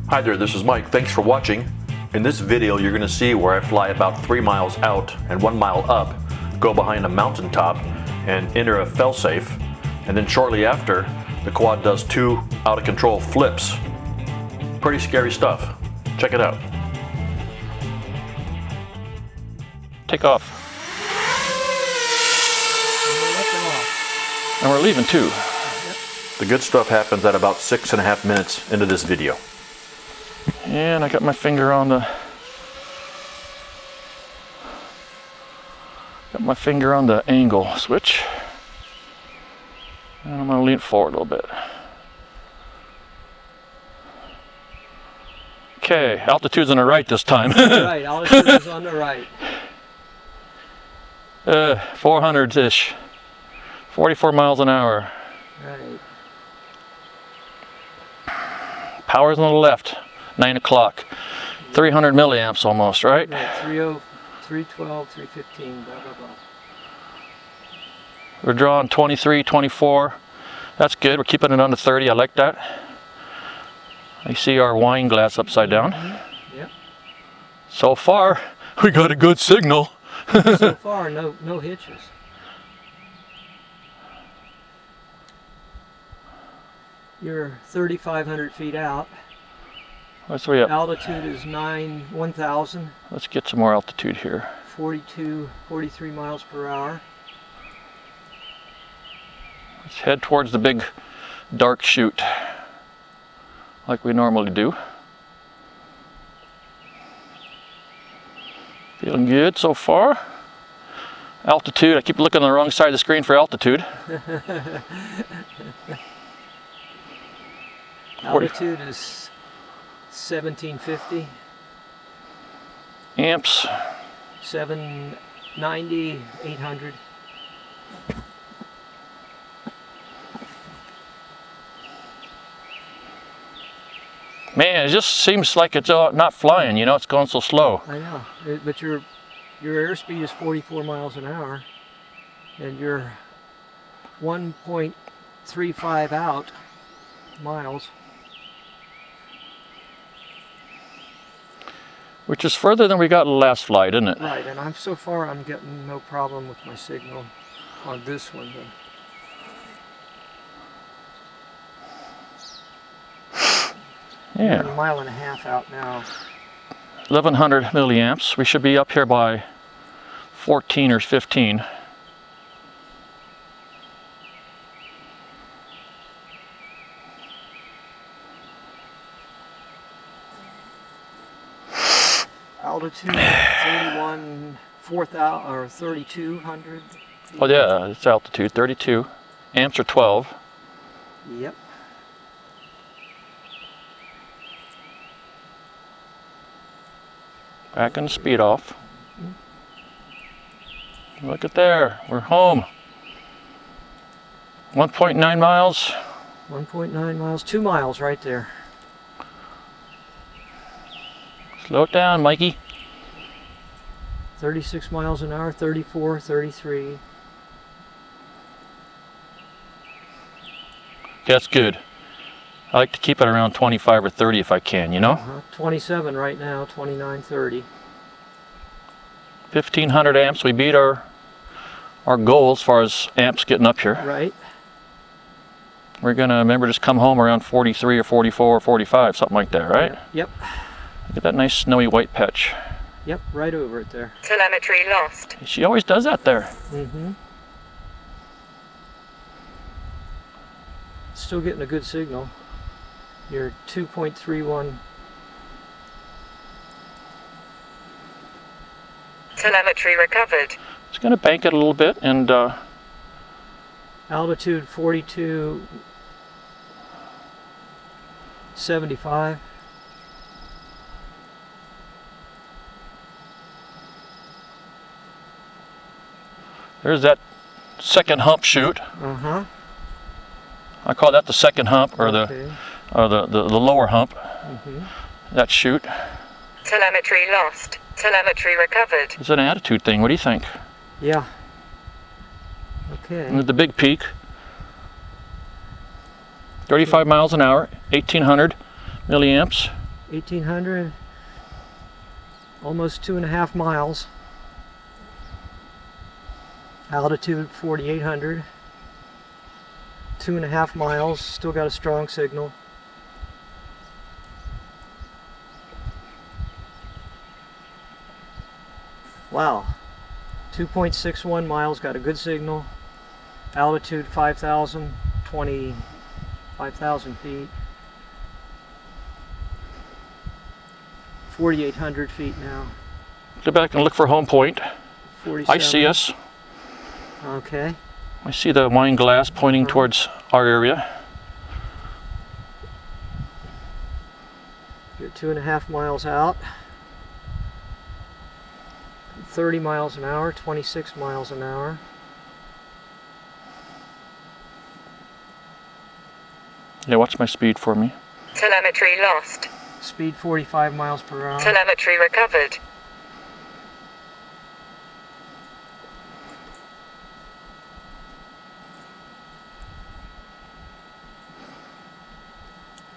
Hi there, this is Mike. Thanks for watching. In this video, you're going to see where I fly about 3 miles out and 1 mile up, go behind a mountaintop, and enter a failsafe. And then shortly after, the quad does 2 out-of-control flips. Pretty scary stuff. Check it out. Take off. And we're leaving too. The good stuff happens at about 6.5 minutes into this video. And I got my finger on the angle switch. And I'm going to lean forward a little bit. Okay, altitude's on the right this time. Right, altitude is on the right. 400-ish. 44 miles an hour. Right. Power's on the left. 9 o'clock. 300 milliamps almost, right? Yeah, 30, 312, 315, blah, blah, blah. We're drawing 23, 24. That's good. We're keeping it under 30. I like that. I see our wine glass upside down. Mm-hmm. Yep. So far, we got a good signal. So far, no hitches. You're 3,500 feet out. What's we up? Altitude is 1,000. Let's get some more altitude here. 43 miles per hour. Let's head towards the big dark chute, like we normally do. Feeling good so far. Altitude, I keep looking on the wrong side of the screen for altitude. Altitude is 1750. Amps. 790, 800. Man, it just seems like it's not flying, you know, it's going so slow. I know, but your airspeed is 44 miles an hour, and you're 1.35 out miles. Which is further than we got last flight, isn't it? Right, and so far I'm getting no problem with my signal on this one. Yeah. We're a mile and a half out now. 1100 milliamps. We should be up here by 14 or 15. Altitude 31, 4,000 or 3,200. Oh yeah, it's altitude 32. Amps are 12. Yep. Backing the speed off. Look at there, we're home. 1.9 miles. 1.9 miles, 2 miles right there. Slow it down, Mikey. 36 miles an hour, 34, 33. Okay, that's good. I like to keep it around 25 or 30 if I can, you know? 27 right now, 29, 30. 1500 amps, we beat our goal as far as amps getting up here. Right. We're gonna, remember, just come home around 43 or 44 or 45, something like that, right? Yep. Look at that nice snowy white patch. Yep, right over it there. Telemetry lost. She always does that there. Mm-hmm. Still getting a good signal. You're 2.31. Telemetry recovered. Just gonna bank it a little bit and Altitude 42.75. there's that second hump chute. Uh-huh. I call that the second hump, or Okay. the lower hump. Mm-hmm. That chute. Telemetry lost. Telemetry recovered. It's an attitude thing. What do you think? Yeah. Okay. And the big peak. 35 miles an hour, 1800 milliamps. 1800, almost 2.5 miles. Altitude 4800, 2.5 miles, still got a strong signal. Wow, 2.61 miles, got a good signal. Altitude 5,000 feet. 4,800 feet now. Go back and look for home point. 47. I see us. Okay. I see the wine glass pointing towards our area. You're 2.5 miles out. 30 miles an hour, 26 miles an hour. Yeah, watch my speed for me. Telemetry lost. Speed 45 miles per hour. Telemetry recovered.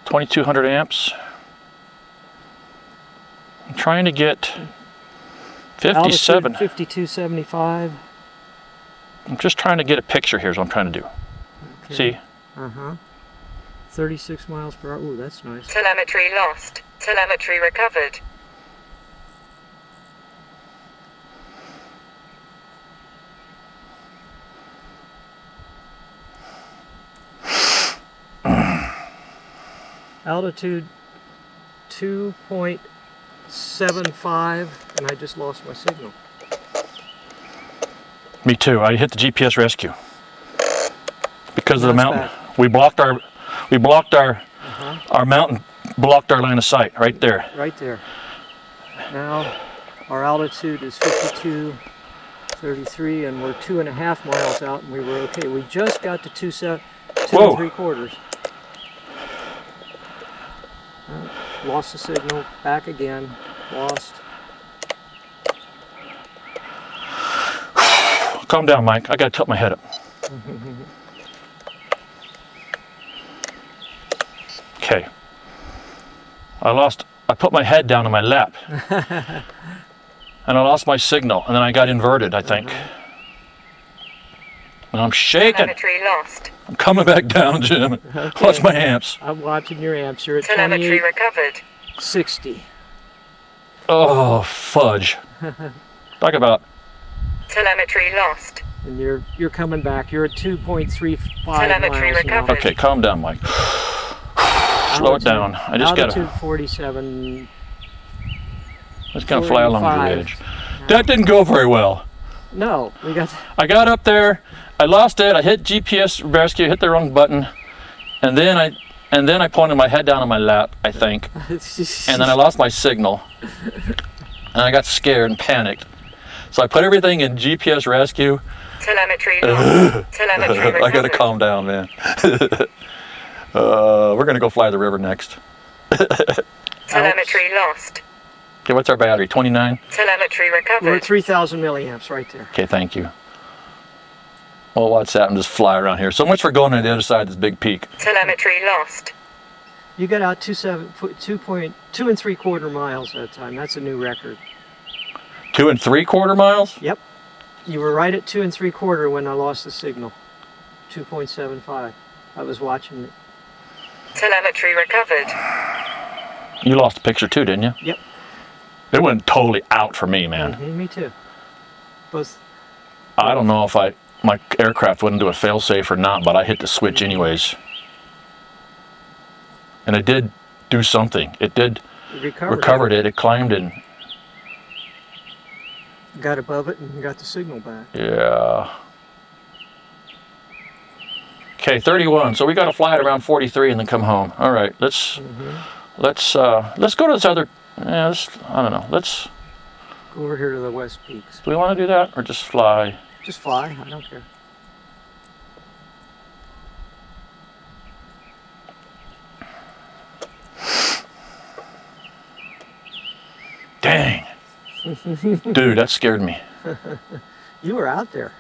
$2,200 amps. I'm trying to get 57. Altitude 5275. I'm just trying to get a picture here is what I'm trying to do. Okay. See? 36 miles per hour. Ooh, that's nice. Telemetry lost. Telemetry recovered. Altitude 2.75, and I just lost my signal. Me too. I hit the GPS rescue because of the That's mountain. back. We blocked our mountain blocked our line of sight right there. Right there. Now our altitude is 52.33, and we're 2.5 miles out, and we were okay. We just got to 2 3/4. Lost the signal. Back again. Lost. Calm down, Mike. I gotta tilt my head up. Okay. I put my head down on my lap. And I lost my signal, and then I got inverted, I think. And I'm shaking. Telemetry lost. I'm coming back down, Jim. Okay. Watch my amps. I'm watching your amps. You're at Telemetry recovered. 2860. Oh, fudge. Talk about. Telemetry lost. And you're coming back. You're at 2.35 Telemetry miles an hour. recovered. Okay, calm down, Mike. Slow it down. I just altitude gotta. 47. Just gonna fly along the 45. edge. That didn't go very well. No, we got. I got up there. I lost it. I hit GPS rescue. Hit the wrong button, and then I pointed my head down on my lap, I think, and then I lost my signal, and I got scared and panicked. So I put everything in GPS rescue. Telemetry lost. Telemetry recovered. I gotta calm down, man. We're gonna go fly the river next. Telemetry lost. Okay, what's our battery? 29? Telemetry We're at recovered. 3,000 milliamps right there. Okay, thank you. Well, watch that and just fly around here. So much for going to the other side of this big peak. Telemetry lost. You got out 2 3/4 miles that time. That's a new record. 2 3/4 miles? Yep. You were right at 2 3/4 when I lost the signal. 2.75. I was watching it. Telemetry recovered. You lost the picture too, didn't you? Yep. It went totally out for me, man. Me too. Both. I don't know if my aircraft went into a failsafe or not, but I hit the switch anyways. And it did do something. It did recovered it. It climbed in. Got above it and got the signal back. Yeah. Okay, 31. So we got to fly at around 43 and then come home. All right, let's go to this other. Yeah, I don't know. Let's. Go over here to the West Peaks. Do we want to do that or just fly? Just fly. I don't care. Dang. Dude, that scared me. You were out there.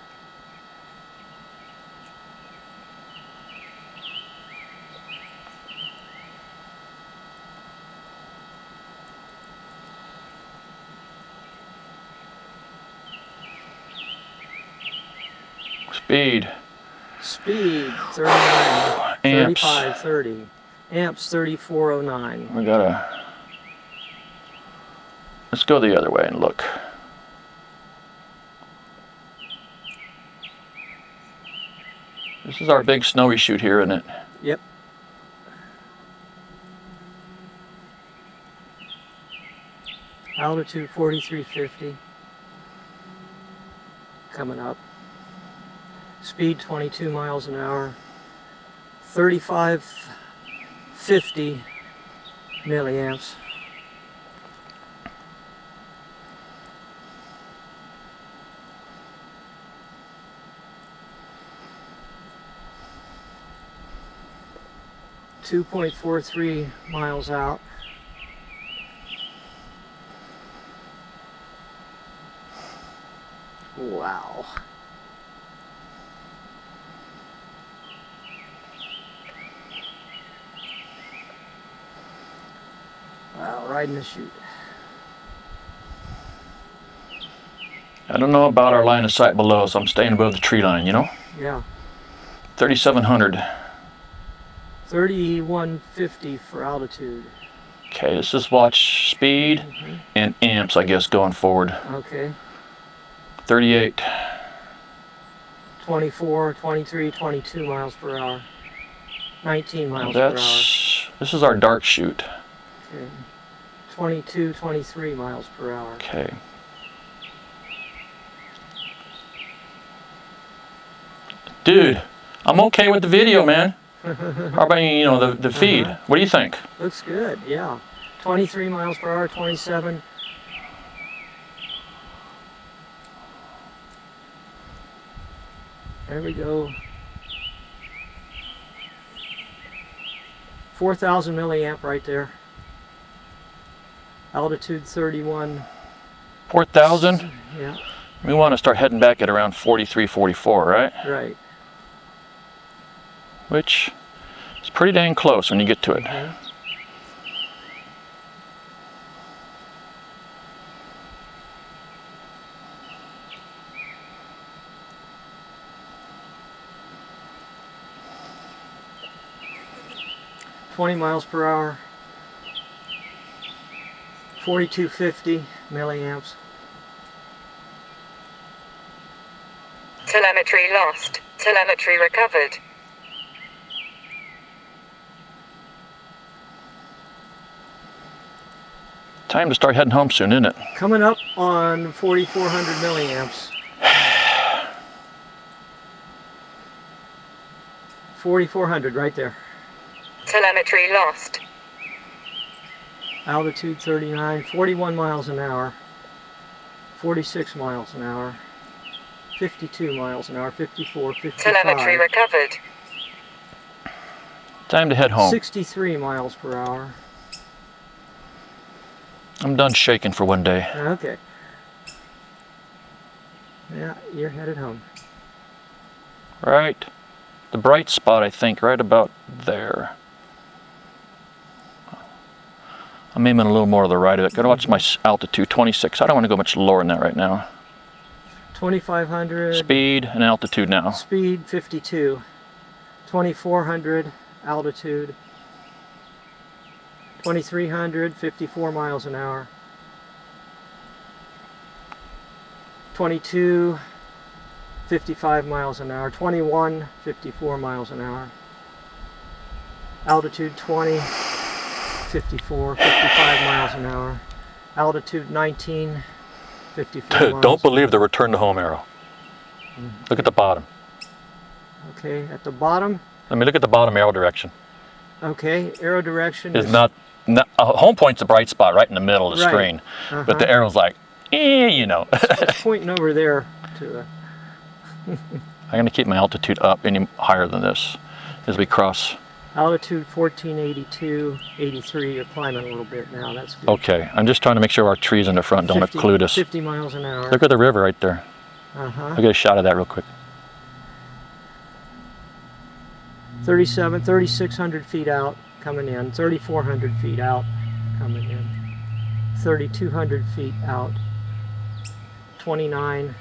Speed. Speed 39, Amps. 35, 30. Amps 3409. We gotta. Let's go the other way and look. This is our big snowy chute here, isn't it? Yep. Altitude 4350. Coming up. Speed 22 miles an hour. 3550 milliamps. .43 miles out. Wow. Wow, riding the chute. I don't know about our line of sight below, so I'm staying above the tree line, you know? Yeah. 3,700. 3150 for altitude. Okay, let's just watch speed and amps, I guess, going forward. Okay. 38. 24, 23, 22 miles per hour. 19 miles per hour. This is our dark chute. Okay. 22, 23 miles per hour. Okay. Dude, I'm okay with the video, man. How about, you know, the feed? What do you think? Looks good, yeah. 23 miles per hour, 27. There we go. 4,000 milliamp right there. Altitude 31. 4,000? Yeah, We want to start heading back at around 43, 44, right? right. Which is pretty dang close when you get to it. Okay. .20 miles per hour. 4250 milliamps. Telemetry lost. Telemetry recovered. Time to start heading home soon, isn't it? Coming up on 4,400 milliamps. 4,400 right there. Telemetry lost. Altitude 39, 41 miles an hour. 46 miles an hour. 52 miles an hour, 54, 55. Telemetry recovered. Time to head home. 63 miles per hour. I'm done shaking for one day. Okay. Yeah, you're headed home. Right. The bright spot, I think, right about there. I'm aiming a little more to the right of it. Gotta watch my altitude, 26. I don't want to go much lower than that right now. 2,500. Speed and altitude now. Speed 52. 2,400 altitude. 2,300, 54 miles an hour. 22, 55 miles an hour. 21, 54 miles an hour. Altitude 20, 54, 55 miles an hour. Altitude 19, 54 miles. Don't believe the return to home arrow. Look at the bottom. Okay, at the bottom. Let me look at the bottom arrow direction. Okay, arrow direction Is not home point's a bright spot right in the middle of the Right. screen, but the arrow's like, you know. It's pointing over there to I'm gonna keep my altitude up any higher than this as we cross. altitude 1482, 83. You're climbing a little bit now. That's good. Okay, I'm just trying to make sure our trees in the front don't 50, occlude us. 50 miles an hour. Look at the river right there. I'll get a shot of that real quick. 3,600 feet out, coming in. 3,400 feet out, coming in. 3,200 feet out. 29.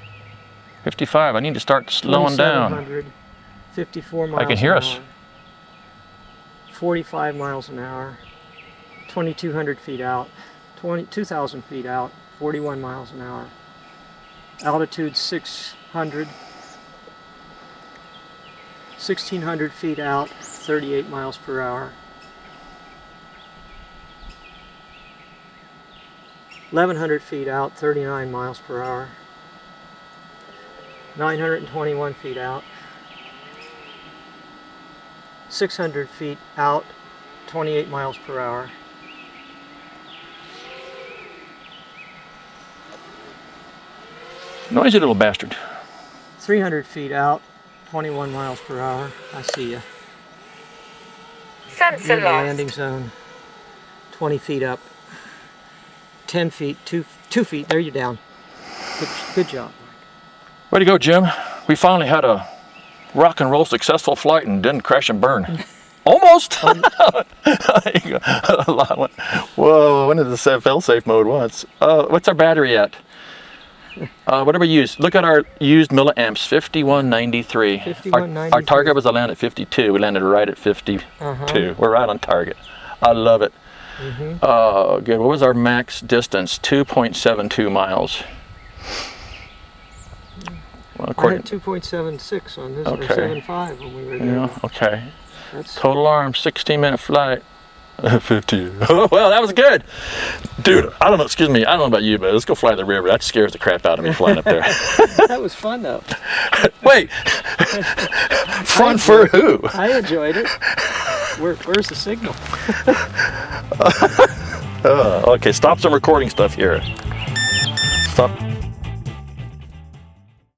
55. I need to start slowing down. 54 miles I can hear an us. hour. 45 miles an hour. 2,200 feet out. 2,000 feet out. 41 miles an hour. Altitude 600. 1,600 feet out. 38 miles per hour. 1,100 feet out. 39 miles per hour. 921 feet out. 600 feet out, 28 miles per hour. Noisy little bastard. 300 feet out, 21 miles per hour. I see you. Sensor In the landing lost. zone. 20 feet up. 10 feet, 2 feet. There you're down. Good job. Way to go, Jim. We finally had a rock and roll successful flight and didn't crash and burn. Almost. Whoa, when did this failsafe mode once? What's our battery at? What do we use? Look at our used milliamps, 5193. 5193. Our target was to land at 52. We landed right at 52. We're right on target. I love it. Good. What was our max distance? 2.72 miles. Well, I had 2.76 on this, or 7.5 when we were there. Yeah, okay. That's Total arm, 16-minute flight. 50. Oh, well, that was good. Dude, I don't know, excuse me, I don't know about you, but let's go fly the river. That scares the crap out of me flying up there. that was fun though. Wait. Fun for who? I enjoyed it. Where's the signal? Okay, stop some recording stuff here. Stop.